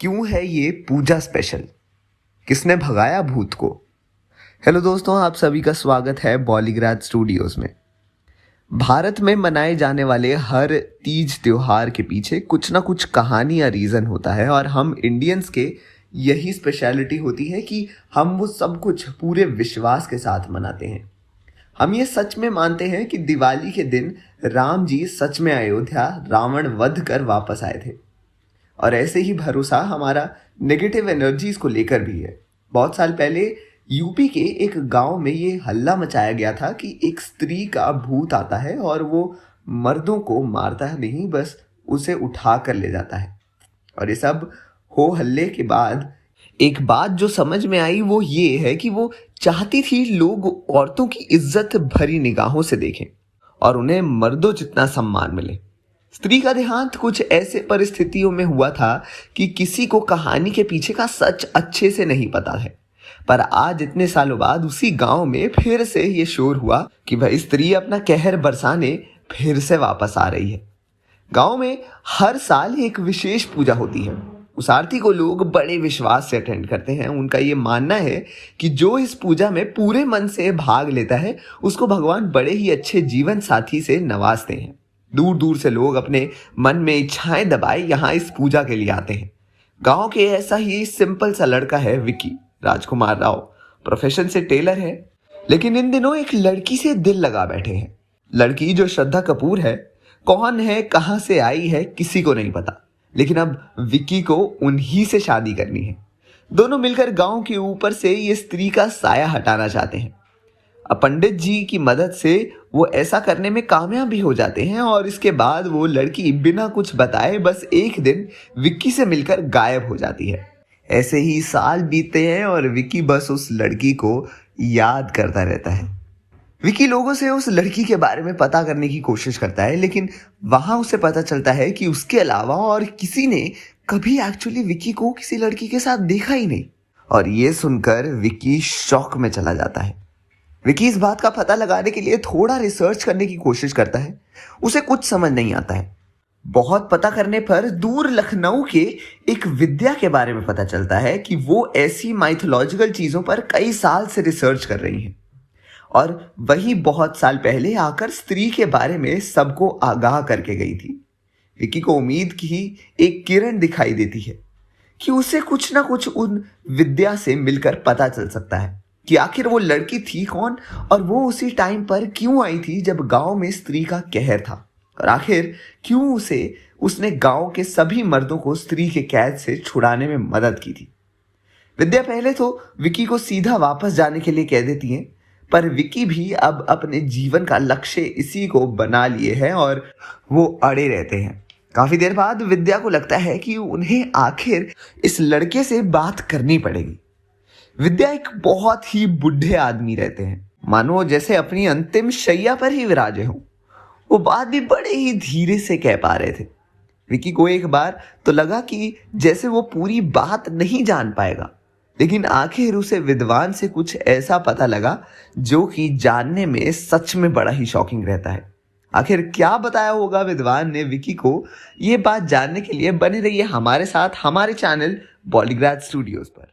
क्यों है ये पूजा स्पेशल? किसने भगाया भूत को? हेलो दोस्तों, आप सभी का स्वागत है बॉलीग्राज स्टूडियोज में। भारत में मनाए जाने वाले हर तीज त्योहार के पीछे कुछ ना कुछ कहानी या रीज़न होता है और हम इंडियंस के यही स्पेशलिटी होती है कि हम वो सब कुछ पूरे विश्वास के साथ मनाते हैं। हम ये सच में मानते हैं कि दिवाली के दिन राम जी सच में अयोध्या रावण वध कर वापस आए थे। और ऐसे ही भरोसा हमारा नेगेटिव एनर्जीज को लेकर भी है। बहुत साल पहले यूपी के एक गांव में ये हल्ला मचाया गया था कि एक स्त्री का भूत आता है और वो मर्दों को मारता है नहीं, बस उसे उठा कर ले जाता है। और ये सब हो हल्ले के बाद एक बात जो समझ में आई वो ये है कि वो चाहती थी लोग औरतों की इज्जत भरी निगाहों से देखें और उन्हें मर्दों जितना सम्मान मिले। स्त्री का देहांत कुछ ऐसे परिस्थितियों में हुआ था कि किसी को कहानी के पीछे का सच अच्छे से नहीं पता है, पर आज इतने सालों बाद उसी गांव में फिर से ये शोर हुआ कि भाई स्त्री अपना कहर बरसाने फिर से वापस आ रही है। गांव में हर साल एक विशेष पूजा होती है। उस आरती को लोग बड़े विश्वास से अटेंड करते हैं। उनका ये मानना है कि जो इस पूजा में पूरे मन से भाग लेता है उसको भगवान बड़े ही अच्छे जीवन साथी से नवाजते हैं। दूर दूर से लोग अपने मन में इच्छाएं दबाए यहाँ इस पूजा के लिए आते हैं। गांव के ऐसा ही सिंपल सा लड़का है विकी राजकुमार राव। प्रोफेशन से टेलर है, लेकिन इन दिनों एक लड़की से दिल लगा बैठे हैं। लड़की जो श्रद्धा कपूर है, कौन है, कहां से आई है, किसी को नहीं पता, लेकिन अब विकी को उन्हीं से शादी करनी है। दोनों मिलकर गांव के ऊपर से ये स्त्री का साया हटाना चाहते हैं। अब पंडित जी की मदद से वो ऐसा करने में कामयाब भी हो जाते हैं और इसके बाद वो लड़की बिना कुछ बताए बस एक दिन विक्की से मिलकर गायब हो जाती है। ऐसे ही साल बीतते हैं और विक्की बस उस लड़की को याद करता रहता है। विक्की लोगों से उस लड़की के बारे में पता करने की कोशिश करता है, लेकिन वहां उसे पता चलता है कि उसके अलावा और किसी ने कभी एक्चुअली विक्की को किसी लड़की के साथ देखा ही नहीं। और ये सुनकर विक्की शॉक में चला जाता है। विकी इस बात का पता लगाने के लिए थोड़ा रिसर्च करने की कोशिश करता है। उसे कुछ समझ नहीं आता है। बहुत पता करने पर दूर लखनऊ के एक विद्या के बारे में पता चलता है कि वो ऐसी माइथोलॉजिकल चीजों पर कई साल से रिसर्च कर रही हैं और वही बहुत साल पहले आकर स्त्री के बारे में सबको आगाह करके गई थी। विकी को उम्मीद की एक किरण दिखाई देती है कि उसे कुछ ना कुछ उन विद्या से मिलकर पता चल सकता है कि आखिर वो लड़की थी कौन और वो उसी टाइम पर क्यों आई थी जब गांव में स्त्री का कहर था, और आखिर क्यों उसने गांव के सभी मर्दों को स्त्री के कैद से छुड़ाने में मदद की थी। विद्या पहले तो विकी को सीधा वापस जाने के लिए कह देती है, पर विकी भी अब अपने जीवन का लक्ष्य इसी को बना लिए है और वो अड़े रहते हैं। काफी देर बाद विद्या को लगता है कि उन्हें आखिर इस लड़के से बात करनी पड़ेगी। विद्या एक बहुत ही बुढ़े आदमी रहते हैं, मानो जैसे अपनी अंतिम शैया पर ही विराजे हों। वो बात भी बड़े ही धीरे से कह पा रहे थे। विकी को एक बार तो लगा कि जैसे वो पूरी बात नहीं जान पाएगा, लेकिन आखिर उसे विद्वान से कुछ ऐसा पता लगा जो कि जानने में सच में बड़ा ही शॉकिंग रहता है। आखिर क्या बताया होगा विद्वान ने विकी को, ये बात जानने के लिए बने रहिए हमारे साथ हमारे चैनल बॉलीग्राज स्टूडियोज पर।